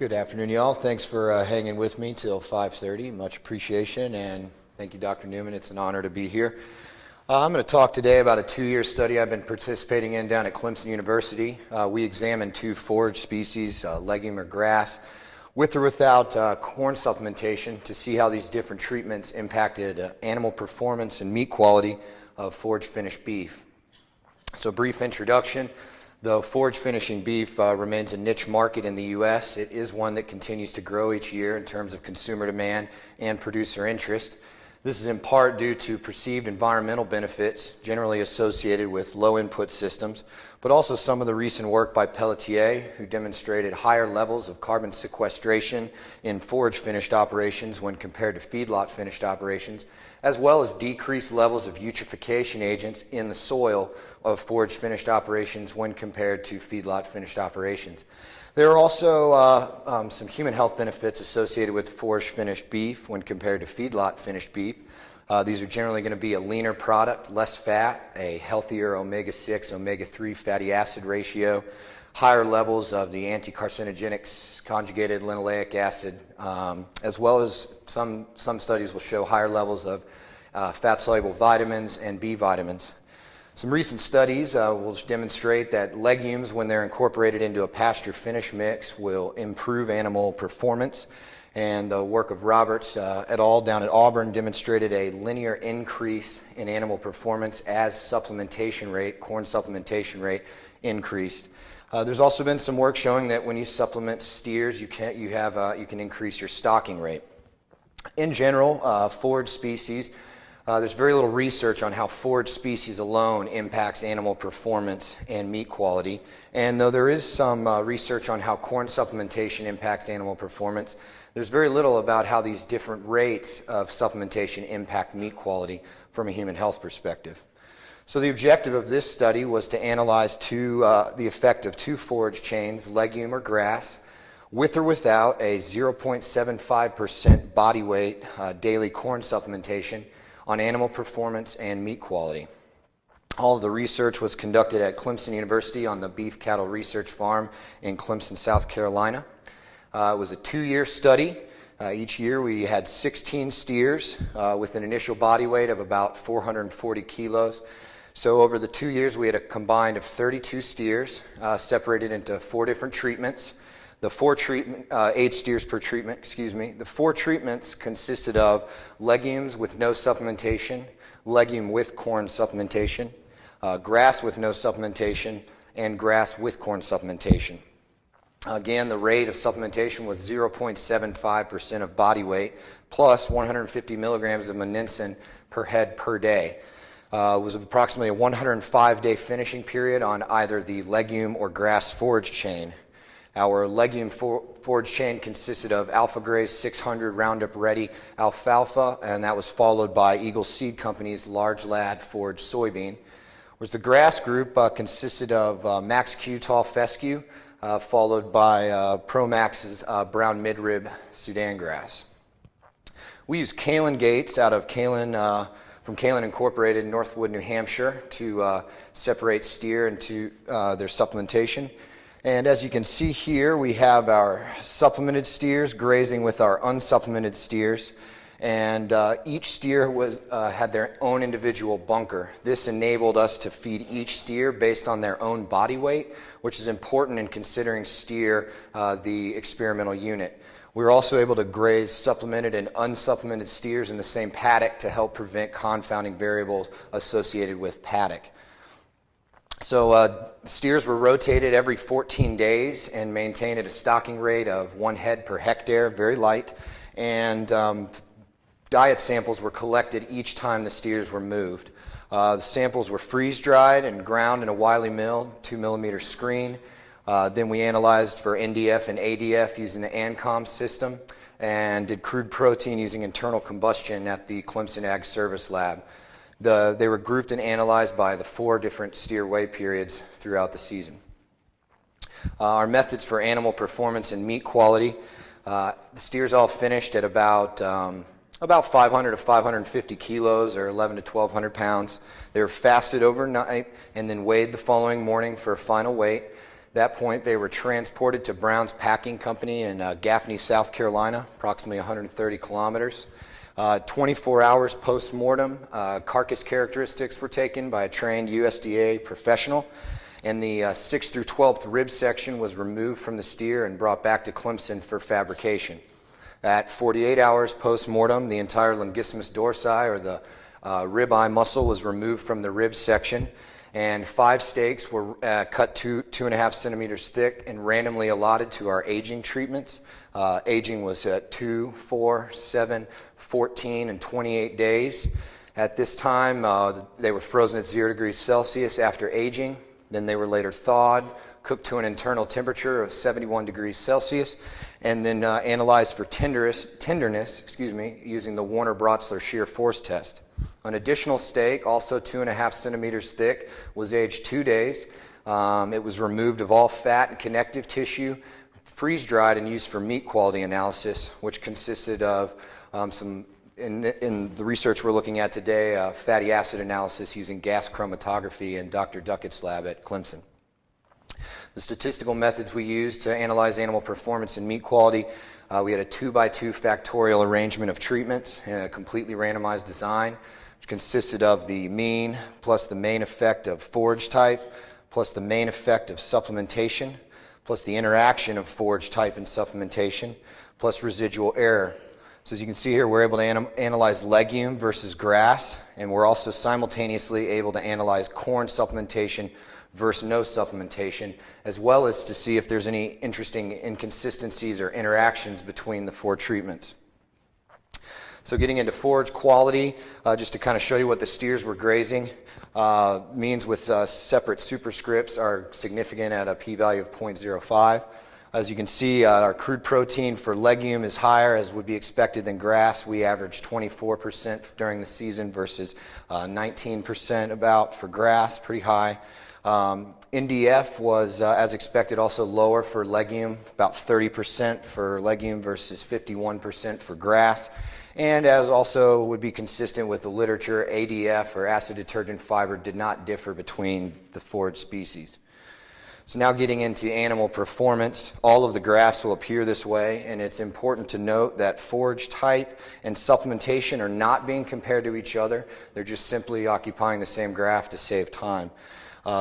Good afternoon, y'all. Thanks for hanging with me till 5:30. Much appreciation, and thank you, Dr. Newman. It's an honor to be here. I'm going to talk today about a 2-year study I've been participating in down at Clemson University. We examined 2 forage species, legume or grass, with or without corn supplementation, to see how these different treatments impacted animal performance and meat quality of forage-finished beef. So, brief introduction. Though forage finishing beef remains a niche market in the U.S., it is one that continues to grow each year in terms of consumer demand and producer interest. This is in part due to perceived environmental benefits generally associated with low input systems, but also some of the recent work by Pelletier, who demonstrated higher levels of carbon sequestration in forage finished operations when compared to feedlot finished operations, as well as decreased levels of eutrophication agents in the soil of forage finished operations when compared to feedlot finished operations. There are also some human health benefits associated with forage finished beef when compared to feedlot finished beef. These are generally going to be a leaner product, less fat, a healthier omega-6, omega-3 fatty acid ratio, higher levels of the anti-carcinogenic conjugated linoleic acid, as well as some studies will show higher levels of fat-soluble vitamins and B vitamins. Some recent studies will demonstrate that legumes, when they're incorporated into a pasture finish mix, will improve animal performance. And the work of Roberts et al. Down at Auburn demonstrated a linear increase in animal performance as corn supplementation rate increased. There's also been some work showing that when you supplement steers, you can increase your stocking rate. In general, forage species, there's very little research on how forage species alone impacts animal performance and meat quality. And though there is some research on how corn supplementation impacts animal performance, there's very little about how these different rates of supplementation impact meat quality from a human health perspective. So the objective of this study was to analyze the effect of 2 forage chains, legume or grass, with or without a 0.75% body weight daily corn supplementation on animal performance and meat quality. All of the research was conducted at Clemson University on the Beef Cattle Research Farm in Clemson, South Carolina. It was a 2-year study. Each year we had 16 steers with an initial body weight of about 440 kilos. So over the 2 years we had a combined of 32 steers separated into 4 different treatments. 8 steers per treatment, The 4 treatments consisted of legumes with no supplementation, legume with corn supplementation, grass with no supplementation, and grass with corn supplementation. Again, the rate of supplementation was 0.75% of body weight plus 150 milligrams of monensin per head per day. It was approximately a 105-day finishing period on either the legume or grass forage chain. Our legume forage chain consisted of Alpha Graze 600 Roundup Ready alfalfa, and that was followed by Eagle Seed Company's Large Lad forage soybean. Whereas the grass group consisted of Max Q Tall Fescue, followed by Pro-Max's brown midrib Sudan grass. We used Kalen gates out of from Kalen Incorporated in Northwood, New Hampshire, to separate steer into their supplementation. And as you can see here, we have our supplemented steers grazing with our unsupplemented steers. And each steer had their own individual bunker. This enabled us to feed each steer based on their own body weight, which is important in considering steer the experimental unit. We were also able to graze supplemented and unsupplemented steers in the same paddock to help prevent confounding variables associated with paddock. So steers were rotated every 14 days and maintained at a stocking rate of 1 head per hectare, very light, and diet samples were collected each time the steers were moved. The samples were freeze-dried and ground in a Wiley mill, 2mm screen. Then we analyzed for NDF and ADF using the ANCOM system and did crude protein using internal combustion at the Clemson Ag Service Lab. They were grouped and analyzed by the 4 different steer weigh periods throughout the season. Our methods for animal performance and meat quality, the steers all finished at about 500 to 550 kilos, or 1,100 to 1,200 pounds. They were fasted overnight and then weighed the following morning for a final weight. that point, they were transported to Brown's Packing Company in Gaffney, South Carolina, approximately 130 kilometers. 24 hours post-mortem, carcass characteristics were taken by a trained USDA professional, and the 6th through 12th rib section was removed from the steer and brought back to Clemson for fabrication. At 48 hours post-mortem, the entire longissimus dorsi, or the ribeye muscle, was removed from the rib section, and 5 steaks were cut 2.5 centimeters thick and randomly allotted to our aging treatments. Aging was at 2, 4, 7, 14, and 28 days. At this time, they were frozen at 0 degrees Celsius after aging. Then they were later thawed, cooked to an internal temperature of 71 degrees Celsius, and then analyzed for tenderness, using the Warner-Brotzler shear force test. An additional steak, also 2.5 centimeters thick, was aged 2 days. It was removed of all fat and connective tissue, freeze-dried, and used for meat quality analysis, which consisted of in the research we're looking at today, fatty acid analysis using gas chromatography in Dr. Duckett's lab at Clemson. The statistical methods we used to analyze animal performance and meat quality, we had a 2x2 factorial arrangement of treatments and a completely randomized design, which consisted of the mean plus the main effect of forage type plus the main effect of supplementation plus the interaction of forage type and supplementation plus residual error. So as you can see here, we're able to analyze legume versus grass, and we're also simultaneously able to analyze corn supplementation versus no supplementation, as well as to see if there's any interesting inconsistencies or interactions between the 4 treatments. So getting into forage quality, just to kind of show you what the steers were grazing, means with separate superscripts are significant at a p-value of 0.05. As you can see, our crude protein for legume is higher, as would be expected, than grass. We averaged 24% during the season versus 19% about for grass, pretty high. NDF was, as expected, also lower for legume, about 30% for legume versus 51% for grass. And as also would be consistent with the literature, ADF, or acid detergent fiber, did not differ between the forage species. So now getting into animal performance, all of the graphs will appear this way, and it's important to note that forage type and supplementation are not being compared to each other. They're just simply occupying the same graph to save time.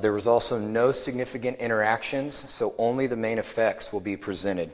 There was also no significant interactions, so only the main effects will be presented.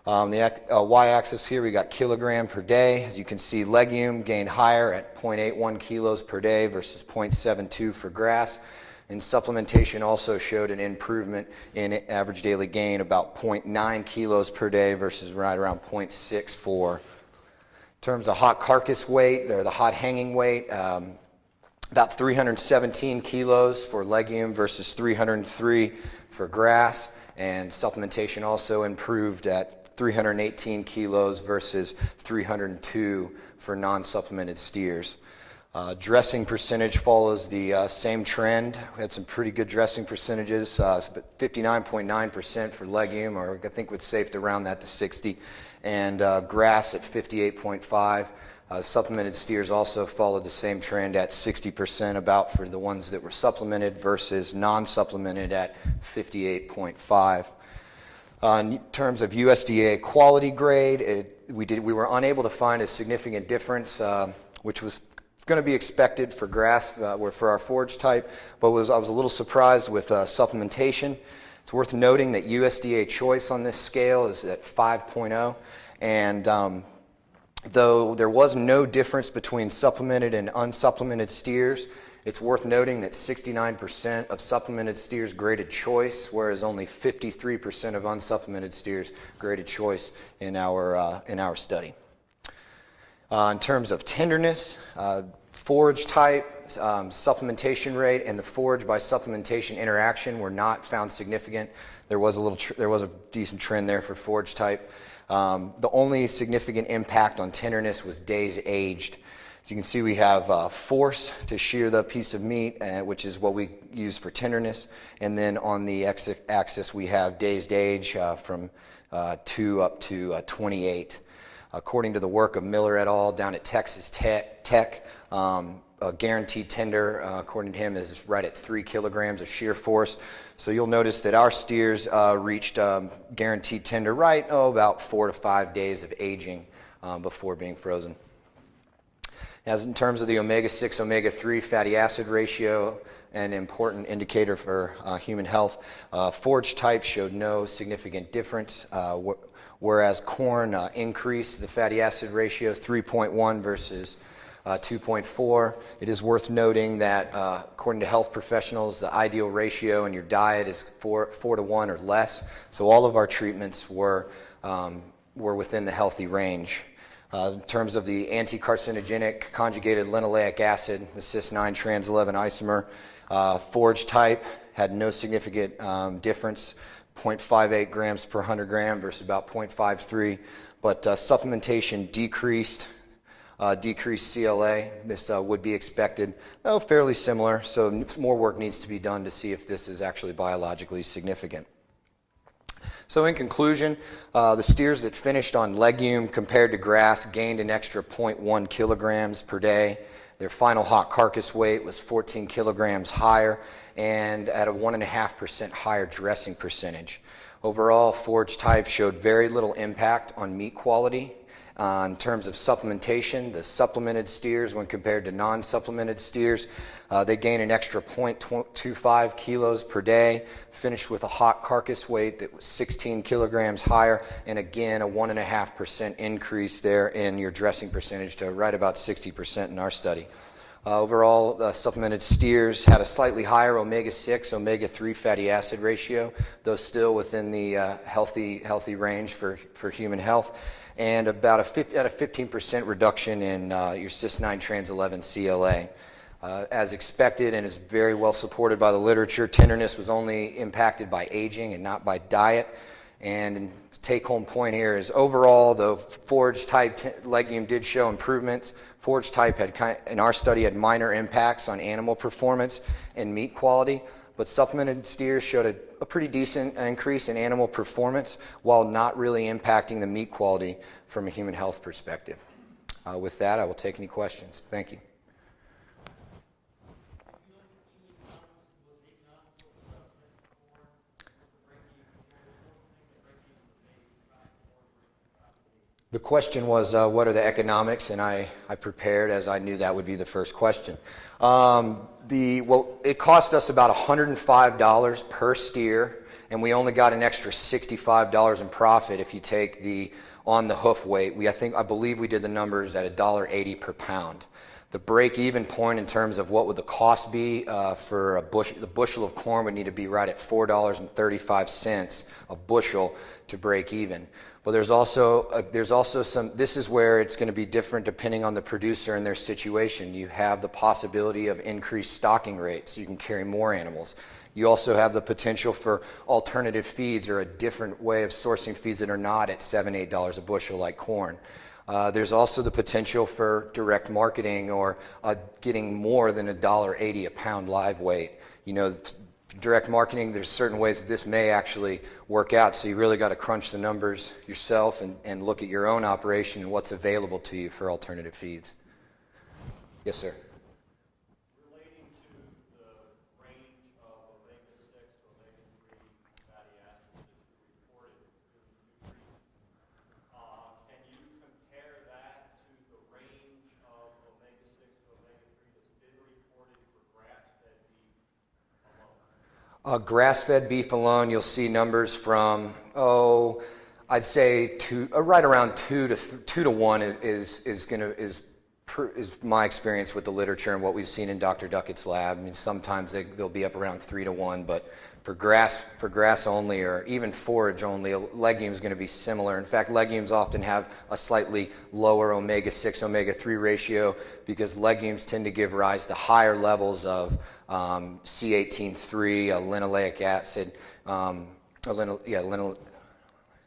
The y-axis here, we got kilogram per day. As you can see, legume gained higher at 0.81 kilos per day versus 0.72 for grass. And supplementation also showed an improvement in average daily gain, about 0.9 kilos per day versus right around 0.64. In terms of hot carcass weight, or the hot hanging weight, about 317 kilos for legume versus 303 for grass. And supplementation also improved at 318 kilos versus 302 for non-supplemented steers. Dressing percentage follows the same trend. We had some pretty good dressing percentages, but 59.9% for legume, or I think it's safe to round that to 60, and grass at 58.5. Supplemented steers also followed the same trend at 60% about for the ones that were supplemented versus non-supplemented at 58.5. In terms of USDA quality grade, we were unable to find a significant difference, which was going to be expected for grass, for our forage type, but I was a little surprised with supplementation. It's worth noting that USDA choice on this scale is at 5.0, and though there was no difference between supplemented and unsupplemented steers, it's worth noting that 69% of supplemented steers graded choice, whereas only 53% of unsupplemented steers graded choice in our study. In terms of tenderness, forage type, supplementation rate, and the forage by supplementation interaction were not found significant. There was a decent trend there for forage type. The only significant impact on tenderness was days aged. As you can see, we have force to shear the piece of meat, which is what we use for tenderness, and then on the x-axis we have days age from 2 up to 28. According to the work of Miller et al. Down at Texas Tech, a guaranteed tender, according to him, is right at 3 kilograms of shear force. So you'll notice that our steers reached guaranteed tender right, about 4 to 5 days of aging before being frozen. As in terms of the omega-6, omega-3 fatty acid ratio, an important indicator for human health, forage type showed no significant difference, whereas corn increased the fatty acid ratio 3.1 versus 2.4. It is worth noting that according to health professionals, the ideal ratio in your diet is 4 to 1 or less. So all of our treatments were within the healthy range. In terms of the anti-carcinogenic conjugated linoleic acid, the cis-9 trans-11 isomer, forage type had no significant difference, 0.58 grams per 100 gram versus about 0.53, but supplementation decreased CLA. This would be expected, though fairly similar, so more work needs to be done to see if this is actually biologically significant. So in conclusion, the steers that finished on legume compared to grass gained an extra 0.1 kilograms per day. Their final hot carcass weight was 14 kilograms higher and at a 1.5% higher dressing percentage. Overall, forage type showed very little impact on meat quality. In terms of supplementation, the supplemented steers, when compared to non-supplemented steers, they gain an extra 0.25 kilos per day, finished with a hot carcass weight that was 16 kilograms higher, and again, a 1.5% increase there in your dressing percentage to right about 60% in our study. Overall, the supplemented steers had a slightly higher omega-6, omega-3 fatty acid ratio, though still within the healthy range for human health, and about a 15% reduction in your cis-9 trans-11 CLA. As expected, and is very well supported by the literature, tenderness was only impacted by aging and not by diet. And take-home point here is overall, the forage type legume did show improvements. Forage type in our study had minor impacts on animal performance and meat quality, but supplemented steers showed a pretty decent increase in animal performance while not really impacting the meat quality from a human health perspective. With that, I will take any questions. Thank you. The question was, what are the economics? And I prepared as I knew that would be the first question. It cost us about $105 per steer, and we only got an extra $65 in profit if you take the on-the-hoof weight. I believe we did the numbers at $1.80 per pound. The break-even point in terms of what would the cost be for the bushel of corn would need to be right at $4.35 a bushel to break even. But there's also some, this is where it's going to be different depending on the producer and their situation. You have the possibility of increased stocking rates, so you can carry more animals. You also have the potential for alternative feeds or a different way of sourcing feeds that are not at $7, $8 a bushel like corn. There's also the potential for direct marketing or getting more than $1.80 a pound live weight. You know, direct marketing, there's certain ways that this may actually work out, so you really got to crunch the numbers yourself and look at your own operation and what's available to you for alternative feeds. Yes, sir. Relating to the range of omega-6 to omega-3 fatty acids that you reported in nutrition, can you compare that to the range of omega-6 to omega-3 that's been reported for grass-fed beef alone? Grass-fed beef alone, you'll see numbers from, I'd say right around 2 to 1 is my experience with the literature and what we've seen in Dr. Duckett's lab. I mean, sometimes they'll be up around 3 to 1, but for grass only or even forage only, a legume is going to be similar. In fact, legumes often have a slightly lower omega-6, omega-3 ratio because legumes tend to give rise to higher levels of C18-3, linoleic acid,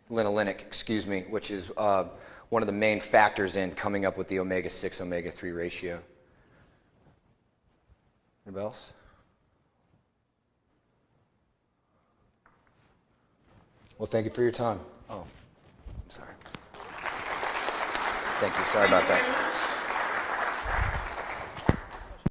linolenic, which is one of the main factors in coming up with the omega-6, omega-3 ratio. Anybody else? Well, thank you for your time. Oh, I'm sorry. Thank you. Sorry about that.